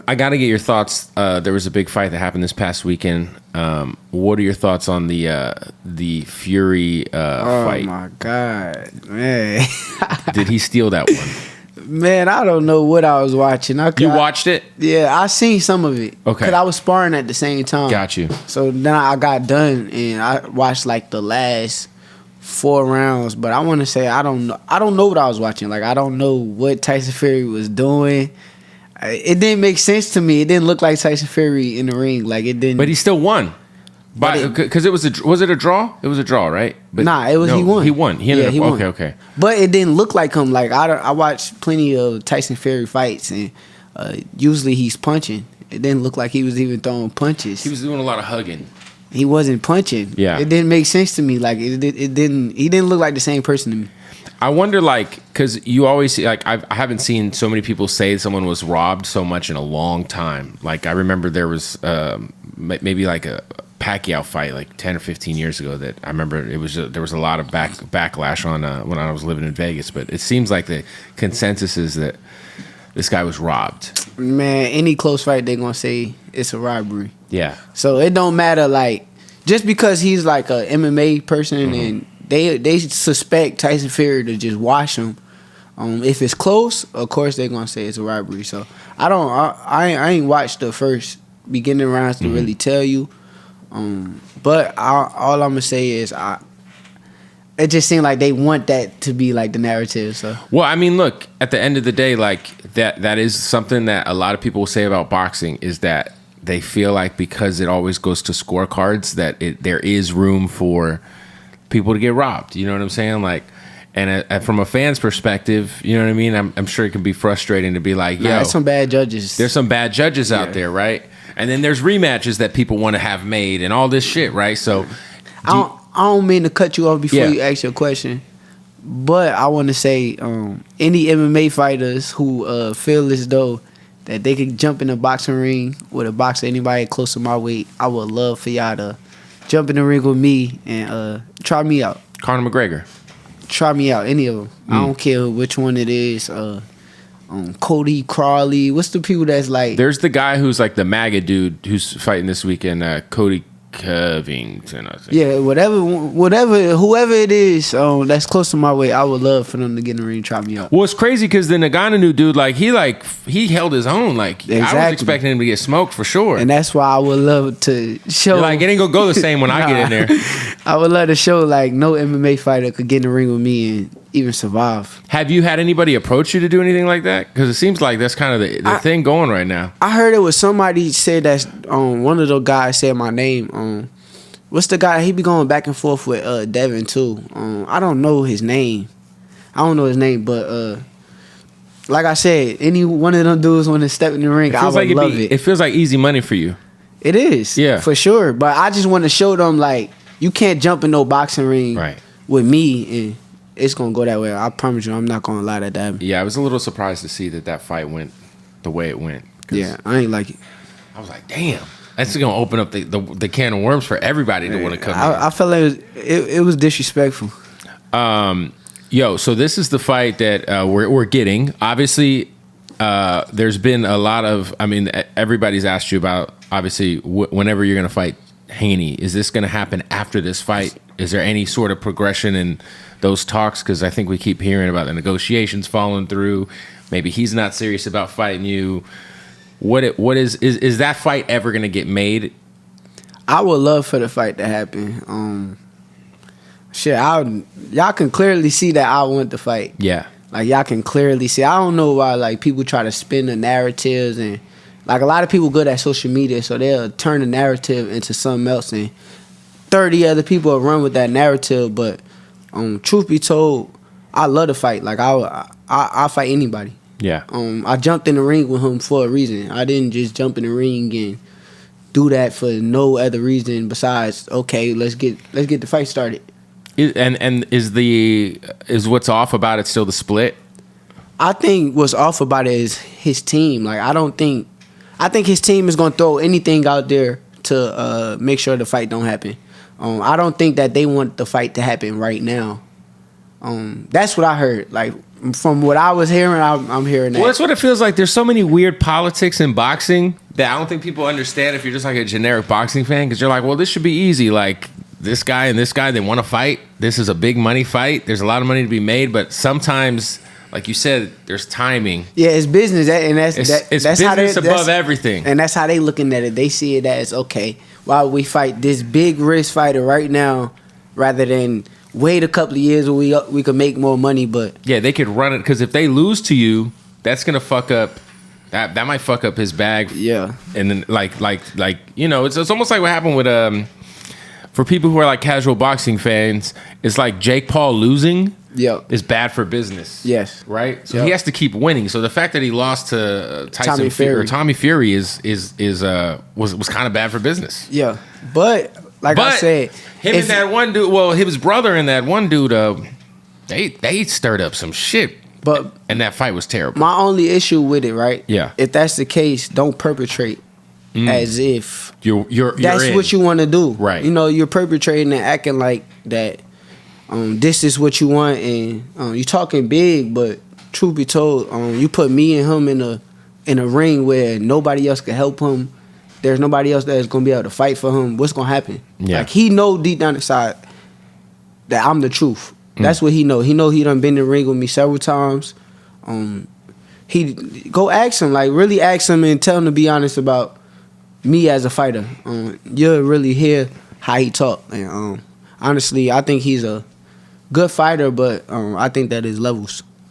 I got to get your thoughts. There was a big fight that happened this past weekend. What are your thoughts on the Fury fight? Oh my God, man! Did he steal that one? Man, I don't know what I was watching. You watched it? Yeah, I seen some of it. Okay. Because I was sparring at the same time. Got you. So then I got done and I watched like the last 4 rounds. But I want to say I don't know what I was watching. Like I don't know what Tyson Fury was doing. It didn't make sense to me. It didn't look like Tyson Fury in the ring. Like it didn't. But he still won. Because was it a draw? It was a draw, right? But he won. He won. He ended up. He won. Okay. But it didn't look like him. Like I watched plenty of Tyson Fury fights, and usually he's punching. It didn't look like he was even throwing punches. He was doing a lot of hugging. He wasn't punching. Yeah. It didn't make sense to me. Like it didn't. He didn't look like the same person to me. I wonder, like, because you always see, like, I haven't seen so many people say someone was robbed so much in a long time. Like, I remember there was maybe like a Pacquiao fight like 10 or 15 years ago that I remember there was a lot of backlash on when I was living in Vegas. But it seems like the consensus is that this guy was robbed. Man, any close fight, they're going to say it's a robbery. Yeah. So it don't matter, like, just because he's like a MMA person and they suspect Tyson Fury to just wash him. If it's close, of course they're gonna say it's a robbery. So I ain't watched the first beginning rounds to really tell you. But all I'm gonna say is it just seemed like they want that to be like the narrative. So well, I mean, look, at the end of the day, like that is something that a lot of people will say about boxing is that they feel like because it always goes to scorecards that there is room for people to get robbed. You know what I'm saying? Like, and from a fan's perspective, you know what I mean? I'm sure it can be frustrating to be like, yo, there's some bad judges. There's some bad judges out there, right? And then there's rematches that people want to have made and all this shit, right? So I don't mean to cut you off before you ask your question, but I want to say any MMA fighters who feel as though that they could jump in a boxing ring with a boxer, anybody close to my weight, I would love for y'all to jump in the ring with me and try me out. Conor McGregor. Try me out, any of them. I don't care which one it is. Cody Crawley. What's the people that's like? There's the guy who's like the MAGA dude who's fighting this weekend, Cody Covington, I think. Yeah, whoever it is that's close to my weight, I would love for them to get in the ring and try me out. Well, it's crazy because the Ngannou dude, he held his own. Like, exactly. I was expecting him to get smoked for sure. And that's why I would love to show. You're like, it ain't gonna go the same when I get in there. I would love to show like no MMA fighter could get in the ring with me and even survive. Have you had anybody approach you to do anything like that? Because it seems like that's kind of the thing going right now. I heard it was somebody said that one of the guys said my name. What's the guy? He be going back and forth with Devin too. I don't know his name. But like I said, any one of them dudes want to step in the ring, I would love it. It feels like easy money for you. It is, yeah, for sure. But I just want to show them like you can't jump in no boxing ring with me and it's gonna go that way. I promise you, I'm not gonna lie to that. Yeah, I was a little surprised to see that fight went the way it went. Yeah, I ain't like it. I was like, damn, that's gonna open up the can of worms for everybody to want to come in. I felt like it was disrespectful. So this is the fight that we're getting. Obviously, there's been a lot of. I mean, everybody's asked you about. Obviously, whenever you're gonna fight Haney, is this gonna happen after this fight? Is there any sort of progression in those talks? Because I think we keep hearing about the negotiations falling through. Maybe he's not serious about fighting you. What is that fight ever going to get made? I would love for the fight to happen. Y'all can clearly see that I want the fight. Yeah. Like y'all can clearly see. I don't know why like people try to spin the narratives and like a lot of people good at social media, so they'll turn the narrative into something else and 30 other people will run with that narrative. But truth be told, I love to fight. Like I fight anybody. Yeah. I jumped in the ring with him for a reason. I didn't just jump in the ring and do that for no other reason besides okay, let's get the fight started. And is what's off about it still the split? I think what's off about it is his team. Like I think his team is gonna throw anything out there to make sure the fight don't happen. I don't think that they want the fight to happen right now. That's what I heard. Like From what I was hearing, I'm hearing that. Well, that's what it feels like. There's so many weird politics in boxing that I don't think people understand if you're just like a generic boxing fan, because you're like, well, this should be easy. Like, this guy and this guy, they want to fight. This is a big money fight. There's a lot of money to be made, but sometimes, like you said, there's timing. Yeah, it's business, and that's business how they, above everything. And that's how they looking at it. They see it as, okay, why would we fight this big risk fighter right now rather than wait a couple of years where we could make more money? But yeah, they could run it, because if they lose to you, that's gonna fuck up. That might fuck up his bag. Yeah, and then like you know, it's almost like what happened with for people who are like casual boxing fans, it's like Jake Paul losing is bad for business. Yes. Right? So he has to keep winning. So the fact that he lost to Tyson Tommy Fury was kind of bad for business. Yeah. But I said, him and that one dude, well, his brother and that one dude, they stirred up some shit. And that fight was terrible. My only issue with it, right? Yeah. If that's the case, don't perpetrate as if you're that's in. what you want to do. Right. You know, you're perpetrating and acting like that. This is what you want, and you talking big, but truth be told, you put me and him in a ring where nobody else can help him. There's nobody else that is gonna be able to fight for him. What's gonna happen? Yeah. Like, he know deep down inside that I'm the truth. That's what he know. He know he done been in the ring with me several times. He go ask him, like really ask him and tell him to be honest about me as a fighter. You'll really hear how he talk. And honestly, I think he's a good fighter, but I think that his levels.